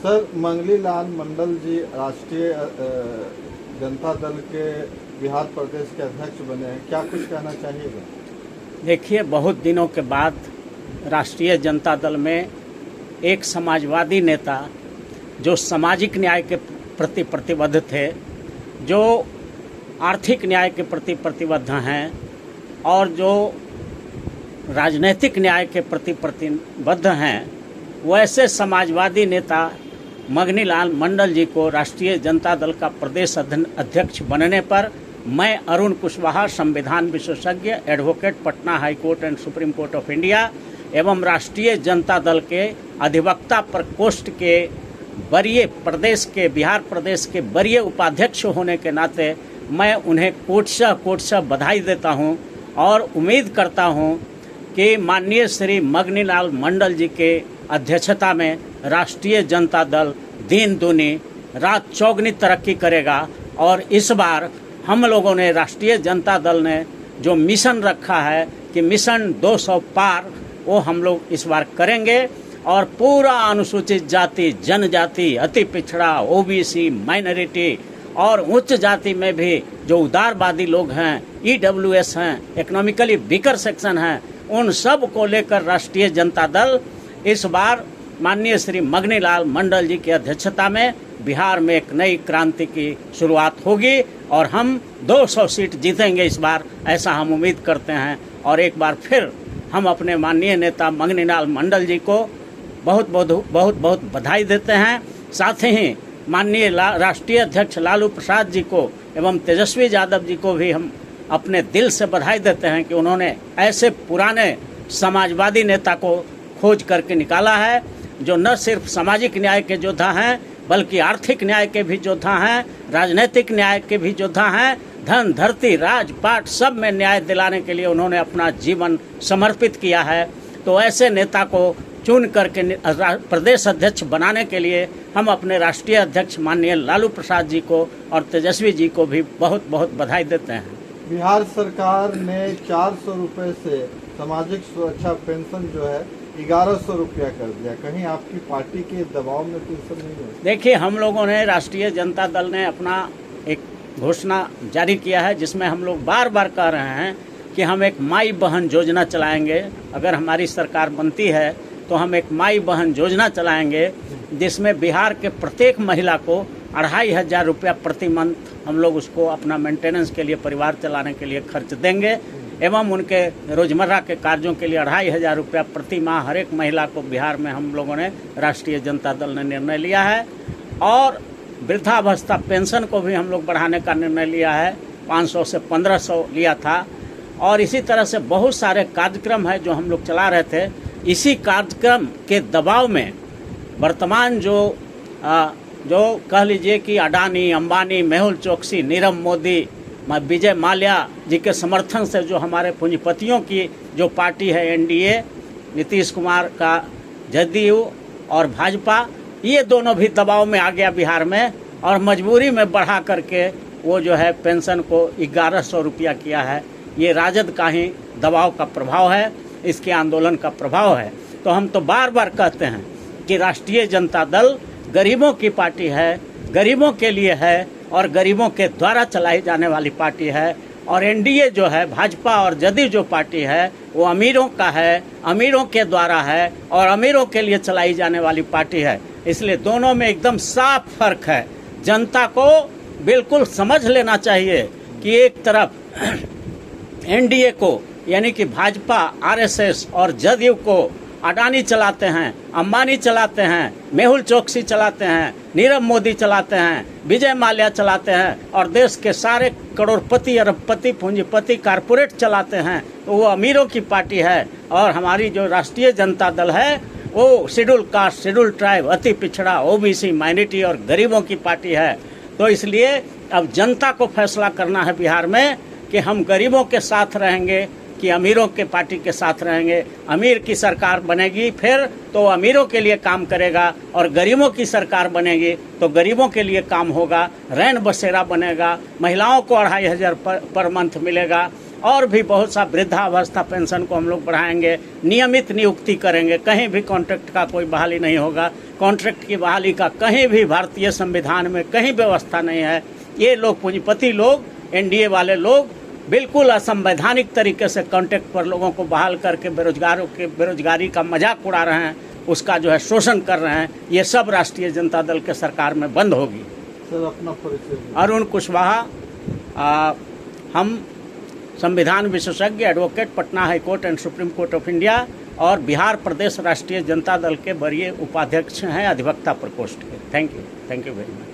Sir, मंगली लाल मंडल जी राष्ट्रीय जनता दल के बिहार प्रदेश के अध्यक्ष बने हैं, क्या कुछ कहना चाहिएगा? देखिए, बहुत दिनों के बाद राष्ट्रीय जनता दल में एक समाजवादी नेता जो सामाजिक न्याय के प्रति प्रतिबद्ध थे, जो आर्थिक न्याय के प्रति प्रतिबद्ध हैं और जो राजनीतिक न्याय के प्रति प्रतिबद्ध हैं, वैसे समाजवादी नेता मंगनी लाल मंडल जी को राष्ट्रीय जनता दल का प्रदेश अध्यक्ष बनने पर मैं अरुण कुशवाहा, संविधान विशेषज्ञ, advocate, Patna high court and supreme court of India एवं राष्ट्रीय जनता दल के अधिवक्ता प्रकोष्ठ के वरीय बिहार प्रदेश के वरीय उपाध्यक्ष होने के नाते मैं उन्हें कोटशः बधाई देता हूं और उम्मीद करता हूं कि माननीय श्री मंगनी लाल मंडल जी के अध्यक्षता में राष्ट्रीय जनता दल दिन दूनी रात चौगनी तरक्की करेगा। और इस बार हम लोगों ने, राष्ट्रीय जनता दल ने जो मिशन रखा है कि मिशन 200 पार, वो हम लोग इस बार करेंगे और पूरा अनुसूचित जाति, जनजाति, अति पिछड़ा, ओबीसी, माइनॉरिटी और उच्च जाति में भी जो उदारवादी लोग हैं, ईडब्ल्यूएस हैं, इकोनॉमिकली वीकर सेक्शन हैं, उन सब को लेकर राष्ट्रीय जनता दल इस बार माननीय श्री मंगनी लाल मंडल जी की अध्यक्षता में बिहार में एक नई क्रांति की शुरुआत होगी और हम 200 सीट जीतेंगे इस बार, ऐसा हम उम्मीद करते हैं। और एक बार फिर हम अपने माननीय नेता मंगनी लाल मंडल जी को बहुत बहुत बधाई देते हैं। साथ ही माननीय राष्ट्रीय अध्यक्ष लालू प्रसाद जी को एवं तेजस्वी यादव जी को भी हम अपने दिल से बधाई देते हैं कि उन्होंने ऐसे पुराने समाजवादी नेता को खोज करके निकाला है, जो न सिर्फ सामाजिक न्याय के योद्धा हैं बल्कि आर्थिक न्याय के भी योद्धा हैं, राजनीतिक न्याय के भी योद्धा हैं। धन, धरती, राजपाट सब में न्याय दिलाने के लिए उन्होंने अपना जीवन समर्पित किया है। तो ऐसे नेता को चुन करके प्रदेश अध्यक्ष बनाने के लिए हम अपने राष्ट्रीय अध्यक्ष माननीय लालू प्रसाद जी को और तेजस्वी जी को भी बहुत बहुत बधाई देते हैं। बिहार सरकार ने 400 रुपये से सामाजिक सुरक्षा पेंशन जो है 1100 रुपया कर दिया, कहीं आपकी पार्टी के दबाव में तो सब नहीं है? देखिए, हम लोगों ने, राष्ट्रीय जनता दल ने अपना एक घोषणा जारी किया है जिसमें हम लोग बार बार कह रहे हैं कि हम एक माई बहन योजना चलाएंगे। अगर हमारी सरकार बनती है तो हम एक माई बहन योजना चलाएंगे जिसमें बिहार के प्रत्येक महिला को 2500 रुपया प्रति मंथ हम लोग उसको अपना मेंटेनेंस के लिए, परिवार चलाने के लिए खर्च देंगे एवं उनके रोजमर्रा के कार्यों के लिए 2500 रुपया प्रति माह हर एक महिला को बिहार में हम लोगों ने, राष्ट्रीय जनता दल ने निर्णय लिया है। और वृद्धावस्था पेंशन को भी हम लोग बढ़ाने का निर्णय लिया है, 500 से 1500 लिया था। और इसी तरह से बहुत सारे कार्यक्रम है जो हम लोग चला रहे थे। इसी कार्यक्रम के दबाव में वर्तमान जो कह लीजिए कि अडानी, अंबानी, मेहुल चोकसी, नीरव मोदी, विजय माल्या जी के समर्थन से जो हमारे पूंजीपतियों की जो पार्टी है एनडीए, नीतीश कुमार का जदयू और भाजपा, ये दोनों भी दबाव में आ गया बिहार में और मजबूरी में बढ़ा करके वो जो है पेंशन को 1100 रुपया किया है। ये राजद का ही दबाव का प्रभाव है, इसके आंदोलन का प्रभाव है। तो हम तो बार बार कहते हैं कि राष्ट्रीय जनता दल गरीबों की पार्टी है, गरीबों के लिए है और गरीबों के द्वारा चलाई जाने वाली पार्टी है। और एनडीए जो है, भाजपा और जदयू जो पार्टी है, वो अमीरों का है, अमीरों के द्वारा है और अमीरों के लिए चलाई जाने वाली पार्टी है। इसलिए दोनों में एकदम साफ फर्क है। जनता को बिल्कुल समझ लेना चाहिए कि एक तरफ एनडीए को, यानी कि भाजपा, आरएसएस और जदयू को अडानी चलाते हैं, अंबानी चलाते हैं, मेहुल चोकसी चलाते हैं, नीरव मोदी चलाते हैं, विजय माल्या चलाते हैं और देश के सारे करोड़पति, अरबपति, पूंजीपति, कारपोरेट चलाते हैं। तो वो अमीरों की पार्टी है। और हमारी जो राष्ट्रीय जनता दल है वो शेड्यूल कास्ट, शेड्यूल ट्राइब, अति पिछड़ा, ओबीसी, माइनॉरिटी और गरीबों की पार्टी है। तो इसलिए अब जनता को फैसला करना है बिहार में कि हम गरीबों के साथ रहेंगे कि अमीरों के पार्टी के साथ रहेंगे। अमीर की सरकार बनेगी फिर तो अमीरों के लिए काम करेगा और गरीबों की सरकार बनेगी तो गरीबों के लिए काम होगा। रैन बसेरा बनेगा, महिलाओं को 2500 पर मंथ मिलेगा और भी बहुत सा वृद्धावस्था पेंशन को हम लोग बढ़ाएंगे, नियमित नियुक्ति करेंगे, कहीं भी कॉन्ट्रैक्ट का कोई बहाली नहीं होगा। कॉन्ट्रैक्ट की बहाली का कहीं भी भारतीय संविधान में कहीं व्यवस्था नहीं है। ये लोग पूंजीपति लोग, एनडीए वाले लोग बिल्कुल असंवैधानिक तरीके से कॉन्ट्रैक्ट पर लोगों को बहाल करके बेरोजगारों के बेरोजगारी का मजाक उड़ा रहे हैं, उसका जो है शोषण कर रहे हैं। ये सब राष्ट्रीय जनता दल के सरकार में बंद होगी। सर अपना परिचय। अरुण कुशवाहा, हम संविधान विशेषज्ञ, advocate, Patna high court and supreme court of India और बिहार प्रदेश राष्ट्रीय जनता दल के वरीय उपाध्यक्ष हैं अधिवक्ता प्रकोष्ठ के। Thank you very much.